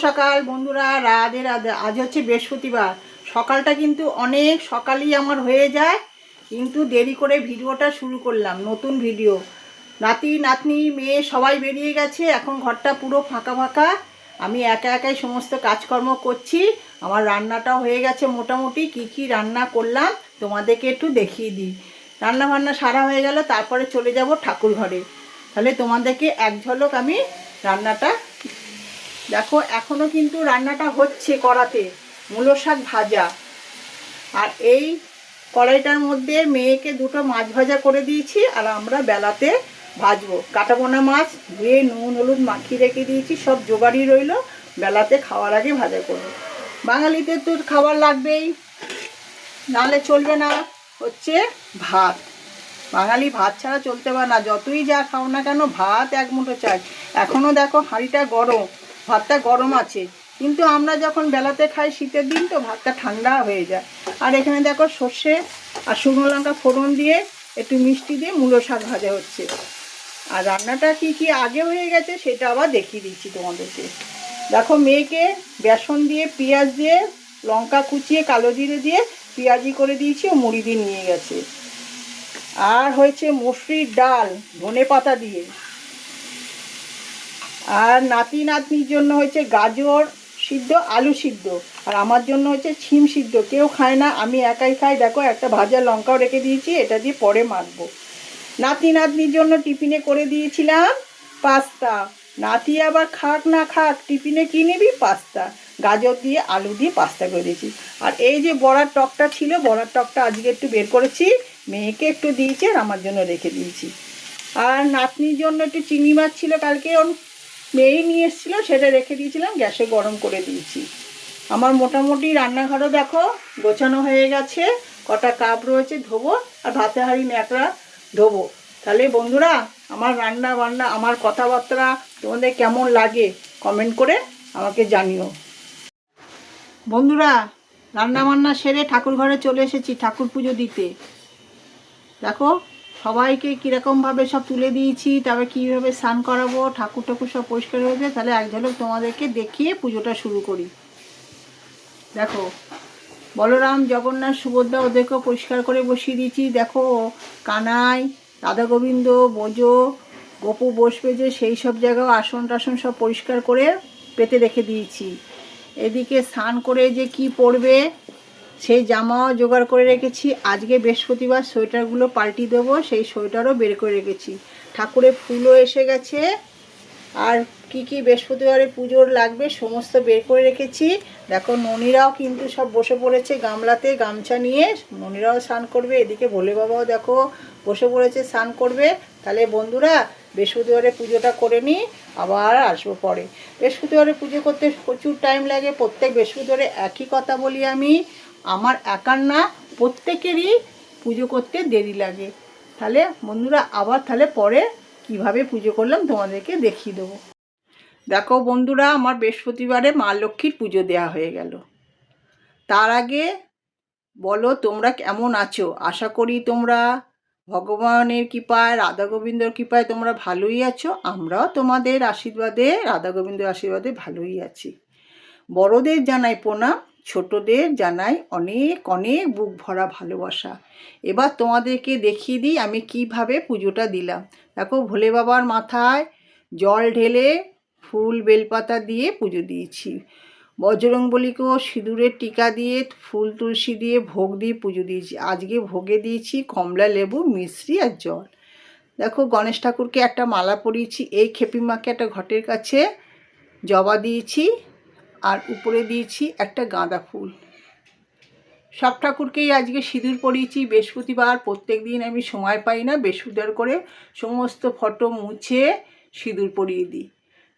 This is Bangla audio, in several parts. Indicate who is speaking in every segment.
Speaker 1: সকাল বন্ধুরা, রাধে রাধে। আজ হচ্ছে বৃহস্পতিবার। সকালটা কিন্তু অনেক সকালই আমার হয়ে যায়, কিন্তু দেরি করে ভিডিওটা শুরু করলাম। নতুন ভিডিও। নাতি নাতনি মেয়ে সবাই বেরিয়ে গেছে, এখন ঘরটা পুরো ফাঁকা ফাঁকা। আমি একা একাই সমস্ত কাজকর্ম করছি। আমার রান্নাটাও হয়ে গেছে মোটামুটি। কি কি রান্না করলাম তোমাদেরকে একটু দেখিয়ে দিই। রান্না বান্না সারা হয়ে গেল, তারপরে চলে যাব ঠাকুর ঘরে। তাহলে তোমাদেরকে এক ঝলক আমি রান্নাটা দেখো। এখনও কিন্তু রান্নাটা হচ্ছে কড়াতে, মূলো শাক ভাজা। আর এই কড়াইটার মধ্যে মেয়েকে দুটো মাছ ভাজা করে দিয়েছি, আর আমরা বেলাতে ভাজবো। কাটাপোনা মাছ ধুয়ে নুন হলুদ মাখিয়ে রেখে দিয়েছি, সব জোগাড়ই রইল। বেলাতে খাওয়ার আগে ভাজা করবো। বাঙালিদের তো খাবার লাগবেই, নাহলে চলবে না। হচ্ছে ভাত। বাঙালি ভাত ছাড়া চলতে পারে না, যতই যা খাও না কেন ভাত এক মুঠো চাই। এখনও দেখো হাঁড়িটা গরম, ভাতটা গরম আছে, কিন্তু আমরা যখন বেলাতে খাই শীতের দিন তো ভাতটা ঠান্ডা হয়ে যায়। আর এখানে দেখো সর্ষে আর শুকনো লঙ্কা ফোড়ন দিয়ে একটু মিষ্টি দিয়ে মূলো শাক ভাজা হচ্ছে। আর রান্নাটা কি কি আগে হয়ে গেছে সেটা আবার দেখিয়ে দিচ্ছি তোমাদেরকে। দেখো মেয়েকে বেসন দিয়ে পেঁয়াজ দিয়ে লঙ্কা কুচিয়ে কালো জিরে দিয়ে পেঁয়াজি করে দিয়েছি, ও মুড়ি দিয়ে নিয়ে গেছে। আর হয়েছে মসুরির ডাল ধনে পাতা দিয়ে। আর নাতি নাতনির জন্য হয়েছে গাজর সিদ্ধ আলু সিদ্ধ, আর আমার জন্য হচ্ছে ছিম সিদ্ধ। কেউ খায় না, আমি একাই খাই। দেখো একটা ভাজা লঙ্কাও রেখে দিয়েছি, এটা দিয়ে পরে মাখবো। নাতি নাতনির জন্য টিফিনে করে দিয়েছিলাম পাস্তা। নাতি আবার খাক না খাক, টিফিনে কী নিবি? পাস্তা। গাজর দিয়ে আলু দিয়ে পাস্তা করে দিয়েছি। আর এই যে বড়ার টকটা ছিল, বড়ার টকটা আজকে একটু বের করেছি, মেয়েকে একটু দিয়েছি আর আমার জন্য রেখে দিয়েছি। আর নাতনির জন্য একটু চিংড়ি মাছ ছিল, কালকে ওর মেয়েই নিয়ে এসেছিলো, সেটা রেখে দিয়েছিলাম, গ্যাসে গরম করে দিয়েছি। আমার মোটামুটি রান্নাঘরও দেখো গোছানো হয়ে গেছে। কটা কাপ রয়েছে ধোবো, আর ভাতে হাঁড়ি ন্যাকড়া ধোবো। তাহলে বন্ধুরা, আমার রান্না বান্না আমার কথাবার্তা তোমাদের কেমন লাগে কমেন্ট করে আমাকে জানিও। বন্ধুরা, রান্না বান্না সেরে ঠাকুর ঘরে চলে এসেছি ঠাকুর পুজো দিতে। দেখো সবাইকে কীরকমভাবে সব তুলে দিয়েছি, তারপরে কীভাবে স্নান করাবো, ঠাকুর ঠাকুর সব পরিষ্কার হয়েছে। তাহলে এক ঝলক তোমাদেরকে দেখিয়ে পুজোটা শুরু করি। দেখো বলরাম জগন্নাথ সুভদ্রা ওদেরকেও পরিষ্কার করে বসিয়ে দিয়েছি। দেখো কানাই রাধা গোবিন্দ বোজো গপু বসবে যে, সেই সব জায়গাও আসন টাসন সব পরিষ্কার করে পেতে রেখে দিয়েছি। এদিকে স্নান করে যে কি পরবে সেই জামাও জোগাড় করে রেখেছি। আজকে বৃহস্পতিবার, সোয়েটারগুলো পাল্টি দেবো, সেই সোয়েটারও বের করে রেখেছি। ঠাকুরের ফুলও এসে গেছে, আর কি কি বৃহস্পতিবারে পুজোর লাগবে সমস্ত বের করে রেখেছি। দেখো ননিরাও কিন্তু সব বসে পড়েছে গামলাতে গামছা নিয়ে, ননিরাও স্নান করবে। এদিকে ভোলে বাবাও দেখো বসে পড়েছে স্নান করবে। তাহলে বন্ধুরা বৃহস্পতিবারে পুজোটা করে নিই, আবার আসবো পরে। বৃহস্পতিবারে পুজো করতে প্রচুর টাইম লাগে। প্রত্যেক বৃহস্পতিবারে একই কথা বলি আমি, আমার একার না, প্রত্যেকেরই পুজো করতে দেরি লাগে। তাহলে বন্ধুরা আবার তাহলে পরে কিভাবে পুজো করলাম তোমাদেরকে দেখিয়ে দেবো। দেখো বন্ধুরা, আমার বৃহস্পতিবারে মা লক্ষ্মীর পুজো দেওয়া হয়ে গেল। তার আগে বলো তোমরা কেমন আছো? আশা করি তোমরা ভগবানের কৃপায় রাধা গোবিন্দর কৃপায় তোমরা ভালোই আছো। আমরাও তোমাদের আশীর্বাদে রাধা গোবিন্দর আশীর্বাদে ভালোই আছি। বড়দের জানাই প্রণাম, ছোটদের জানাই অনেক অনেক বুক ভরা ভালোবাসা। এবার তোমাদেরকে দেখিয়ে দিই আমি কিভাবে পুজোটা দিলাম। দেখো ভোলে বাবার মাথায় জল ঢেলে ফুল বেলপাতা দিয়ে পুজো দিয়েছি। বজরংবলীকেও সিঁদুরের টিকা দিয়ে ফুল তুলসী দিয়ে ভোগ দিয়ে পুজো দিয়েছি। আজকে ভোগে দিয়েছি কমলা লেবু মিশ্রি আর জল। দেখো গণেশ ঠাকুরকে একটা মালা পরিয়েছি। এই খেপিমাকে একটা ঘটের কাছে জবা দিয়েছি, আর উপরে দিয়েছি একটা গাঁদা ফুল। সব ঠাকুরকেই আজকে সিঁদুর পরিয়েছি। বৃহস্পতিবার, প্রত্যেক দিন আমি সময় পাই না, বৃহস্পতিবার করে সমস্ত ফটো মুছে সিঁদুর পরিয়ে দিই।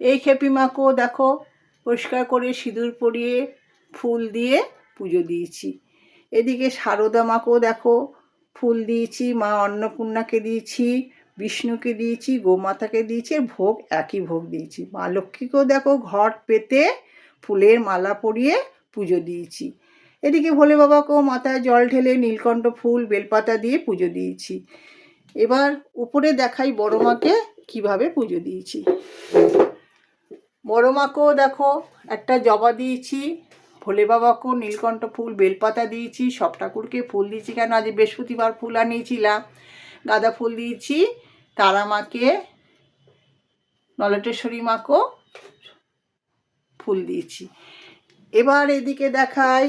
Speaker 1: এই খেপিমাকেও দেখো পরিষ্কার করে সিঁদুর পরিয়ে ফুল দিয়ে পুজো দিয়েছি। এদিকে সারদা মাকেও দেখো ফুল দিয়েছি, মা অন্নপূর্ণাকে দিয়েছি, বিষ্ণুকে দিয়েছি, গোমাতাকে দিয়েছি, ভোগ একই ভোগ দিয়েছি। মা লক্ষ্মীকেও দেখো ঘট পেতে ফুলের মালা পরিয়ে পুজো দিয়েছি। এদিকে ভোলে বাবাকেও মাথায় জল ঢেলে নীলকণ্ঠ ফুল বেলপাতা দিয়ে পুজো দিয়েছি। এবার উপরে দেখাই বড় মাকে কিভাবে পুজো দিয়েছি। বড় মাকেও দেখো একটা জবা দিয়েছি, ভোলে বাবাকেও নীলকণ্ঠ ফুল বেলপাতা দিয়েছি, সব ঠাকুরকে ফুল দিয়েছি। কেন আজ বৃহস্পতিবার ফুল আনিয়েছিলাম, গাঁদা ফুল দিয়েছি। তারা মাকে, নলটেশ্বরী মাকেও ফুল দিয়েছি। এবার এদিকে দেখাই,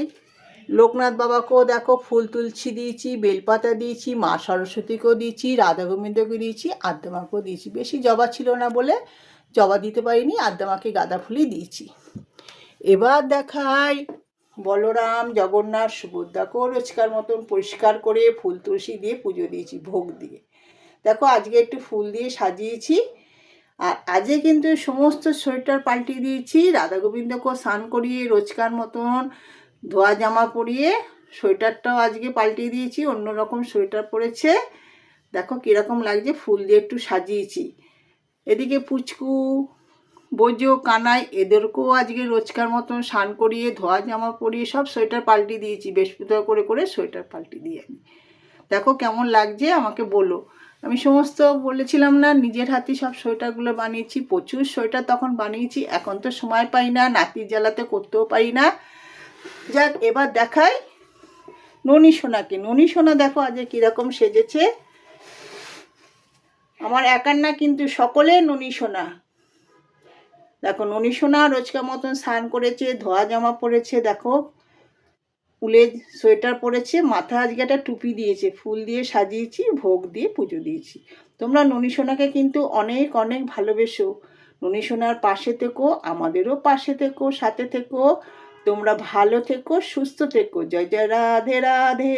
Speaker 1: লোকনাথ বাবাকেও দেখো ফুল তুলসী দিয়েছি, বেলপাতা দিয়েছি, মা সরস্বতীকেও দিয়েছি, রাধা গোবিন্দকে দিয়েছি, আদ্যামাকেও দিয়েছি। বেশি জবা ছিল না বলে জবা দিতে পারিনি, আদ্যামাকে গাঁদা ফুলই দিয়েছি। এবার দেখাই বলরাম, জগন্নাথ, সুভদ্রাকেও রোজকার মতন পরিষ্কার করে ফুল তুলসী দিয়ে পুজো দিয়েছি, ভোগ দিয়ে। দেখো আজকে একটু ফুল দিয়ে সাজিয়েছি। আর আজকে কিন্তু সমস্ত সোয়েটার পাল্টিয়ে দিয়েছি, রাধা গোবিন্দকেও স্নান করিয়ে রোজকার মতন ধোয়া জামা পরিয়ে সোয়েটারটাও আজকে পাল্টিয়ে দিয়েছি, অন্যরকম সোয়েটার পরেছে। দেখো কীরকম লাগছে, ফুল দিয়ে একটু সাজিয়েছি। এদিকে পুচকু, বোজো, কানাই এদেরকেও আজকে রোজকার মতন স্নান করিয়ে ধোয়া জামা পরিয়ে সব সোয়েটার পাল্টিয়ে দিয়েছি, বৃহস্পতিবার করে করে সোয়েটার পাল্টিয়ে দিয়ে আমি। দেখো কেমন লাগছে আমাকে বলো। আমি সমস্ত বলেছিলাম না নিজের হাতে সব সোয়েটারগুলো বানিয়েছি, প্রচুর সোয়েটার তখন বানিয়েছি। এখন তো সময় পাই না, নাতির জ্বালাতে করতেও পারি না। যাক, এবার দেখাই ননী সোনাকে। ননী সোনা দেখো আজকে কীরকম সেজেছে। আমার একার না কিন্তু সকলের ননী সোনা। দেখো ননী সোনা রোজকার মতন স্নান করেছে, ধোয়া জামা পরেছে, দেখো উলের সোয়েটার পরেছে, মাথা আজকে একটা টুপি দিয়েছে, ফুল দিয়ে সাজিয়েছি, ভোগ দিয়ে পুজো দিয়েছি। তোমরা ননী সোনাকে কিন্তু অনেক অনেক ভালোবেসো। ননী সোনার পাশে থেকো, আমাদেরও পাশে থেকো, সাথে থেকো। তোমরা ভালো থেকো, সুস্থ থেকো। জয় জয় রাধে রাধে,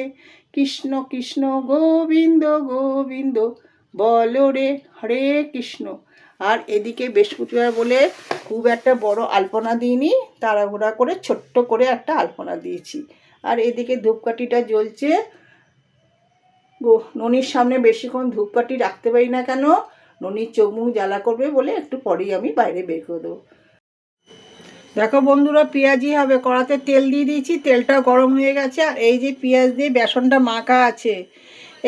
Speaker 1: কৃষ্ণ কৃষ্ণ গোবিন্দ গোবিন্দ, বলো রে হরে কৃষ্ণ। আর এদিকে বৃহস্পতিবার বলে খুব একটা বড় আলপনা দিইনি, তাড়াহুড়া করে ছোট্ট করে একটা আলপনা দিয়েছি। আর এদিকে ধূপকাঠিটা জ্বলছে। ননির সামনে বেশিক্ষণ ধূপকাঠি রাখতে পারি না, কেন ননির চোখ মুখ জ্বালা করবে বলে একটু পরেই আমি বাইরে বের করে দেবো। দেখো বন্ধুরা, পেঁয়াজি হবে, কড়াতে তেল দিয়ে দিয়েছি, তেলটা গরম হয়ে গেছে। আর এই যে পেঁয়াজ দিয়ে বেসনটা মাখা আছে,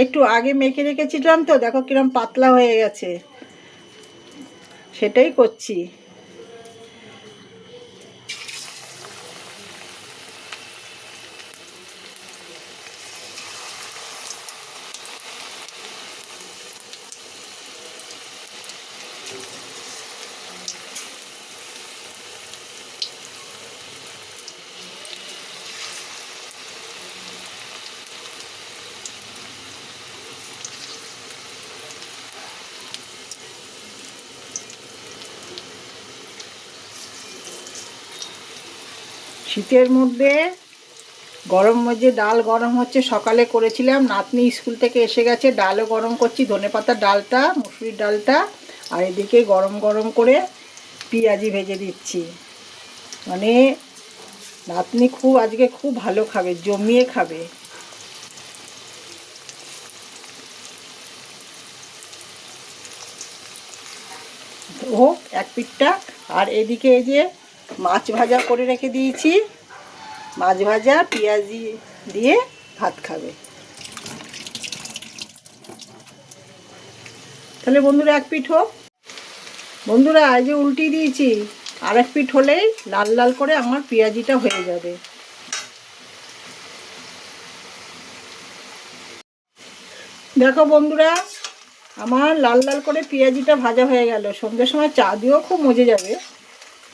Speaker 1: একটু আগে মেখে রেখেছিলাম তো, দেখো কিরম পাতলা হয়ে গেছে, সেটাই করছি। শীতের মধ্যে গরম মধ্যে ডাল গরম হচ্ছে, সকালে করেছিলাম, নাতনি স্কুল থেকে এসে গেছে, ডালও গরম করছি, ধনেপাতার ডালটা, মুসুরির ডালটা। আর এদিকে গরম গরম করে পেঁয়াজি ভেজে দিচ্ছি। মানে নাতনি খুব আজকে খুব ভালো খাবে, জমিয়ে খাবে। হোক এক পিঠটা। আর এদিকে এই যে মাছ ভাজা করে রেখে দিয়েছি, মাছ ভাজা পেঁয়াজি দিয়ে ভাত খাবে। তাহলে বন্ধুরা এক পিঠ হোক। বন্ধুরা এই যে উল্টিয়ে দিয়েছি, আর এক পিঠ হলেই লাল লাল করে আমার পেঁয়াজিটা হয়ে যাবে। দেখো বন্ধুরা, আমার লাল লাল করে পেঁয়াজিটা ভাজা হয়ে গেল। সন্ধ্যের সময় চা দিয়েও খুব মজে যাবে।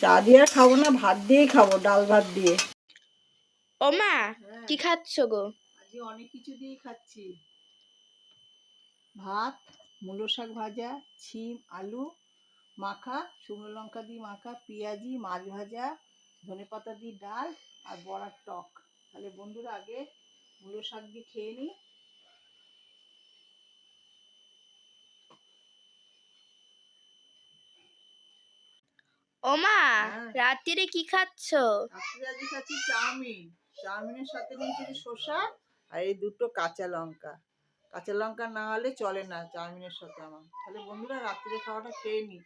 Speaker 1: চা দিয়ে আর খাবো না, ভাত দিয়েই খাবো, ডাল ভাত দিয়ে।
Speaker 2: ও মা, কি খাচ্ছ গো?
Speaker 1: আজকে অনেক কিছু দিয়েই খাচ্ছি। ভাত, মূলো শাক ভাজা, ছিম আলু মাখা, শুকনো লঙ্কা দিয়ে মাখা, পেঁয়াজি, মাছ ভাজা, ধনেপাতা দিয়ে ডাল আর বড়ার টক। তাহলে বন্ধুরা আগে মূলো শাক দিয়ে খেয়ে নিই।
Speaker 2: ও মা,
Speaker 1: হ্যাঁ,
Speaker 2: রাত্রিরে কি খাচ্ছ?
Speaker 1: রাত্রে আজকে খাচ্ছি চাউমিন। চাউমিনের সাথে নিয়েছি শসা আর এই দুটো কাঁচা লঙ্কা। কাঁচা লঙ্কা না হলে চলে না চাউমিনের সাথে আমার। তাহলে বন্ধুরা রাত্রে খাওয়াটা খেয়ে নিই।